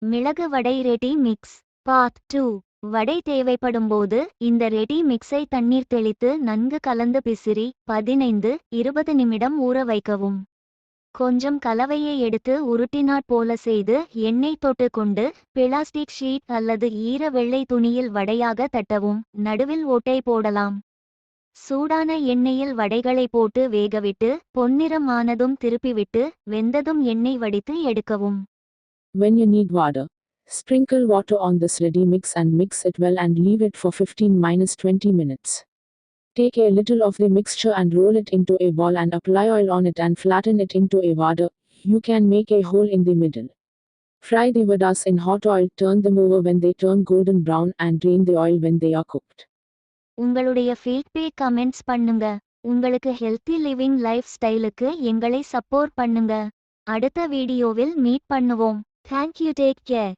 மிளகு வடை ready mix part 2. வடை தேவைப்படும்போது இந்த ரெடி மிக்ஸை தண்ணீர் தெளித்து நன்கு கலந்து பிசிறி 15-20 நிமிடம் ஊற வைக்கவும். கொஞ்சம் கலவையை எடுத்து உருட்டினாற் போல செய்து எண்ணெய் தொட்டு கொண்டு பிளாஸ்டிக் ஷீட் அல்லது ஈர வெள்ளை துணியில் வடையாக தட்டவும். நடுவில் ஓட்டை போடலாம். சூடான எண்ணெயில் வடைகளை போட்டு வேகவிட்டு பொன்னிறம் ஆனதும் திருப்பிவிட்டு வெந்ததும் எண்ணெய் வடித்து எடுக்கவும். When you need water, sprinkle water on this ready mix and mix it well and leave it for 15-20 minutes. Take a little of the mixture and roll it into a ball and apply oil on it and flatten it into a vada. You can make a hole in the middle. Fry the vadas in hot oil, turn them over when they turn golden brown and drain the oil when they are cooked. உங்களுடைய feedback comments பண்ணுங்க. உங்களுக்கு healthy living life ஸ்டைலுக்கு எங்களை support பண்ணுங்க. அடுத்த வீடியோவில் meet பண்ணுவோம். Thank you, take care.